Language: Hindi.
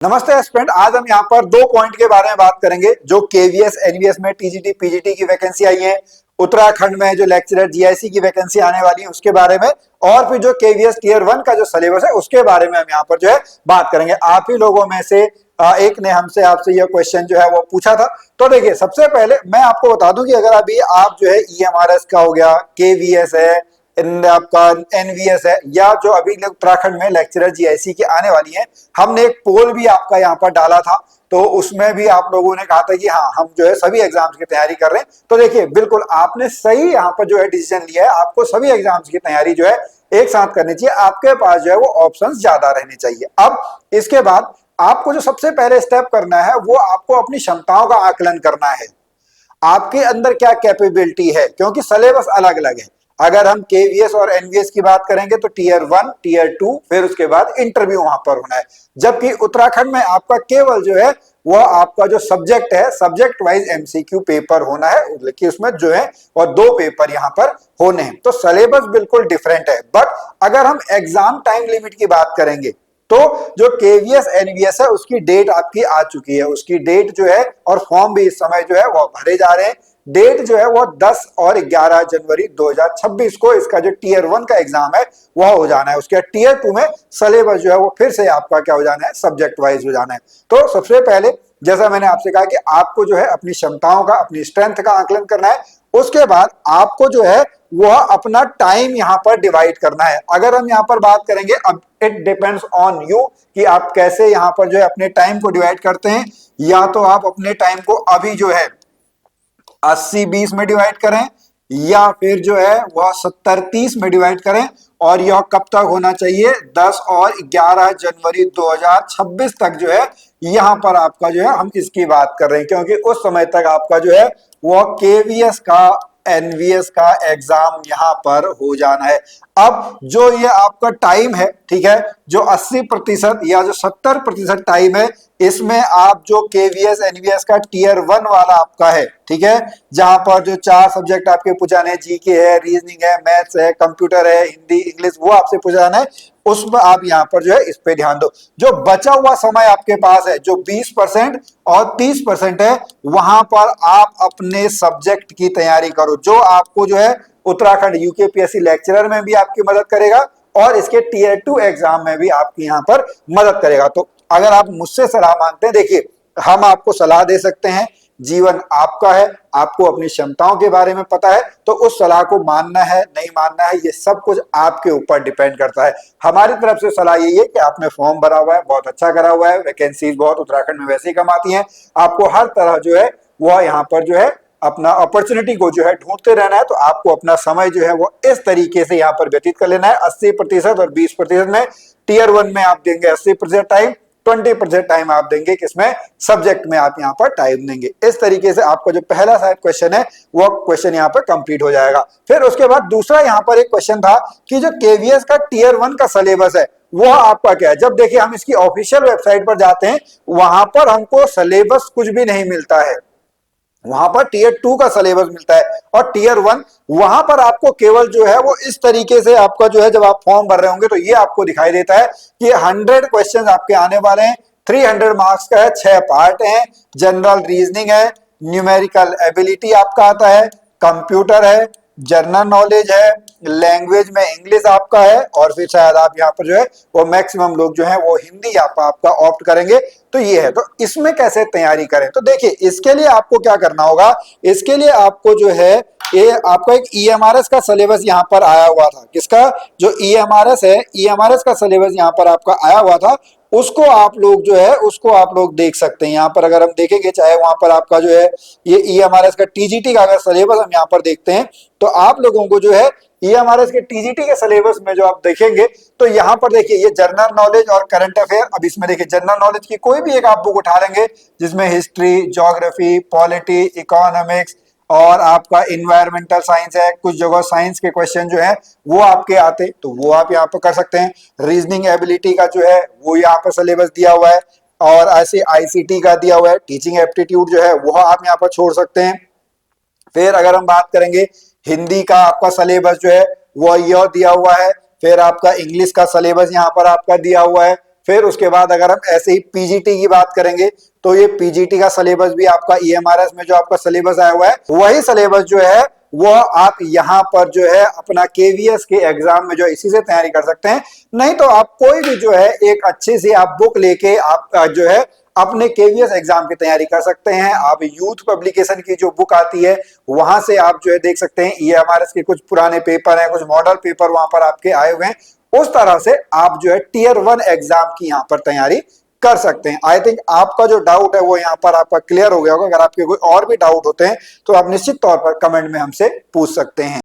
नमस्ते स्टूडेंट, आज हम यहाँ पर दो पॉइंट के बारे में बात करेंगे जो केवीएस एनवीएस में टीजीटी पीजीटी की वैकेंसी आई है, उत्तराखंड में जो लेक्चरर जीआईसी की वैकेंसी आने वाली है उसके बारे में, और फिर जो केवीएस टीयर 1 का जो सिलेबस है उसके बारे में हम यहाँ पर जो है बात करेंगे। आप ही लोगों में से एक ने हमसे आपसे यह क्वेश्चन जो है वो पूछा था। तो देखिए, सबसे पहले मैं आपको बता दूं कि अगर अभी आप जो है ईएमआरएस का हो गया, केवीएस है, आपका एनवीएस है, या जो अभी उत्तराखंड में लेक्चरर जीआईसी की आने वाली है, हमने एक पोल भी आपका यहाँ पर डाला था। तो उसमें भी आप लोगों ने कहा था कि हाँ, हम जो है सभी एग्जाम्स की तैयारी कर रहे हैं। तो देखिए, बिल्कुल आपने सही यहाँ पर जो है डिसीजन लिया है। आपको सभी एग्जाम्स की तैयारी जो है एक साथ करनी चाहिए। आपके पास जो है वो ऑप्शंस ज्यादा रहने चाहिए। अब इसके बाद आपको जो सबसे पहले स्टेप करना है वो आपको अपनी क्षमताओं का आकलन करना है। आपके अंदर क्या कैपेबिलिटी है, क्योंकि सिलेबस अलग अलग है। अगर हम केवीएस और एनवीएस की बात करेंगे तो टीयर 1, टीयर 2, फिर उसके बाद इंटरव्यू वहां पर होना है। जबकि उत्तराखंड में आपका केवल जो है वह आपका जो सब्जेक्ट है, सब्जेक्ट वाइज एमसीक्यू पेपर होना है, लेकिन उसमें जो है और दो पेपर यहाँ पर होने हैं। तो सिलेबस बिल्कुल डिफरेंट है। बट अगर हम एग्जाम टाइम लिमिट की बात करेंगे तो जो केवीएस एनवीएस है उसकी डेट आपकी आ चुकी है। उसकी डेट जो है और फॉर्म भी इस समय जो है वो भरे जा रहे हैं। डेट जो है वो 10 और 11 जनवरी 2026 को इसका जो टीयर 1 का एग्जाम है वह हो जाना है। उसके टीयर 2 में सिलेबस जो है वो फिर से आपका क्या हो जाना है, सब्जेक्ट वाइज हो जाना है। तो सबसे पहले जैसा मैंने आपसे कहा कि आपको जो है अपनी क्षमताओं का, अपनी स्ट्रेंथ का आकलन करना है। उसके बाद आपको जो है वह अपना टाइम यहाँ पर डिवाइड करना है। अगर हम यहाँ पर बात करेंगे, अब इट डिपेंड्स ऑन यू कि आप कैसे यहाँ पर जो है अपने टाइम को डिवाइड करते हैं। या तो आप अपने टाइम को अभी जो है 80-20 में डिवाइड करें, या फिर जो है वह 70-30 में डिवाइड करें। और यह कब तक होना चाहिए, 10 और 11 जनवरी 2026 तक जो है यहां पर आपका जो है हम इसकी बात कर रहे हैं, क्योंकि उस समय तक आपका जो है वह केवीएस का, एनवीएस का एग्जाम यहां पर हो जाना है। अब जो ये आपका टाइम है, ठीक है, जो 80% या जो 70% टाइम है, इसमें आप जो केवीएस एनवीएस का टीयर 1 वाला आपका है, ठीक है, जहां पर जो 4 सब्जेक्ट आपके पूछाने, जीके है, रीजनिंग है, मैथ्स है, कंप्यूटर है, हिंदी, इंग्लिश, वो आपसे पूछाना है, उसमें आप यहाँ पर जो है इस पे ध्यान दो। जो बचा हुआ समय आपके पास है, जो 20% और 30% है, वहां पर आप अपने सब्जेक्ट की तैयारी करो, जो आपको जो है उत्तराखंड यूकेपीएससी लेक्चरर में भी आपकी मदद करेगा और इसके टीयर 2 एग्जाम में भी आपकी यहाँ पर मदद करेगा। तो अगर आप मुझसे सलाह मांगते हैं, देखिए हम आपको सलाह दे सकते हैं, जीवन आपका है, आपको अपनी क्षमताओं के बारे में पता है, तो उस सलाह को मानना है नहीं मानना है ये सब कुछ आपके ऊपर डिपेंड करता है। हमारी तरफ से सलाह यही है कि आपने फॉर्म भरा हुआ है, बहुत अच्छा करा हुआ है, वैकेंसीज बहुत उत्तराखंड में वैसे ही कम आती हैं। आपको हर तरह जो है वह यहाँ पर जो है अपना अपॉर्चुनिटी को जो है ढूंढते रहना है। तो आपको अपना समय जो है वो इस तरीके से यहाँ पर व्यतीत कर लेना है। 80% और 20% में टीयर 1 में आप देंगे 80% टाइम, 20% टाइम आप देंगे किसमें, सब्जेक्ट में आप यहाँ पर टाइम देंगे। इस तरीके से आपका जो पहला क्वेश्चन है वो क्वेश्चन यहाँ पर कंप्लीट हो जाएगा। फिर उसके बाद दूसरा यहाँ पर एक क्वेश्चन था कि जो केवीएस का टीयर 1 का सिलेबस है वो आपका क्या है। जब देखिए हम इसकी ऑफिशियल वेबसाइट पर जाते हैं, वहां पर हमको सिलेबस कुछ भी नहीं मिलता है, वहां पर टीयर 2 का सिलेबस मिलता है। और टीयर 1 वहां पर आपको केवल जो है वो इस तरीके से आपका जो है, जब आप फॉर्म भर रहे होंगे तो ये आपको दिखाई देता है कि 100 क्वेश्चन आपके आने वाले हैं, 300 मार्क्स का है, 6 पार्ट हैं, जनरल रीजनिंग है, न्यूमेरिकल एबिलिटी आपका आता है, कंप्यूटर है, जनरल नॉलेज है, लैंग्वेज में इंग्लिश आपका है, और फिर शायद आप यहाँ पर जो है वो मैक्सिमम लोग जो है वो हिंदी आपका ऑप्ट करेंगे। तो ये है, तो इसमें कैसे तैयारी करें। तो देखिए, इसके लिए आपको क्या करना होगा, इसके लिए आपको जो है ये आपका एक ईएमआरएस का सिलेबस यहाँ पर आया हुआ था। किसका, जो ईएमआरएस है, ईएमआरएस का सिलेबस यहाँ पर आपका आया हुआ था, उसको आप लोग जो है उसको आप लोग देख सकते हैं। यहाँ पर अगर हम देखेंगे, चाहे वहां पर आपका जो है ये ईएमआरएस का टीजीटी का अगर सिलेबस हम यहाँ पर देखते हैं, तो आप लोगों को जो है ईएमआरएस के टीजीटी के सिलेबस में जो आप देखेंगे, तो यहाँ पर देखिए ये जनरल नॉलेज और करंट अफेयर। अब इसमें देखिए जनरल नॉलेज की कोई भी एक आप बुक उठा लेंगे जिसमें हिस्ट्री, ज्योग्राफी, पॉलिटी, इकोनॉमिक्स और आपका इन्वायरमेंटल साइंस है, कुछ जगह साइंस के क्वेश्चन जो है वो आपके आते, तो वो आप यहाँ पर कर सकते हैं। रीजनिंग एबिलिटी का जो है वो यहाँ पर सिलेबस दिया हुआ है, और ऐसे आईसीटी का दिया हुआ है, टीचिंग एप्टीट्यूड जो है वो आप यहाँ पर छोड़ सकते हैं। फिर अगर हम बात करेंगे हिंदी का आपका सिलेबस जो है वो यह दिया हुआ है। फिर आपका इंग्लिश का सिलेबस यहाँ पर आपका दिया हुआ है। फिर उसके बाद अगर हम ऐसे ही पीजीटी की बात करेंगे तो ये पीजीटी का सिलेबस भी आपका ईएमआरएस में जो आपका सिलेबस आया हुआ है वही सिलेबस जो है वो आप यहाँ पर जो है अपना केवीएस के एग्जाम में जो है इसी से तैयारी कर सकते हैं। नहीं तो आप कोई भी जो है एक अच्छी सी आप बुक लेके आप जो है अपने केवीएस एग्जाम की तैयारी कर सकते हैं। आप यूथ पब्लिकेशन की जो बुक आती है वहां से आप जो है देख सकते हैं ईएमआरएस के कुछ पुराने पेपर हैं, कुछ मॉडल पेपर वहां पर आपके आए हुए हैं। उस तरह से आप जो है टीयर 1 एग्जाम की यहाँ पर तैयारी कर सकते हैं। आई थिंक आपका जो डाउट है वो यहाँ पर आपका क्लियर हो गया होगा। अगर आपके कोई और भी डाउट होते हैं तो आप निश्चित तौर पर कमेंट में हमसे पूछ सकते हैं।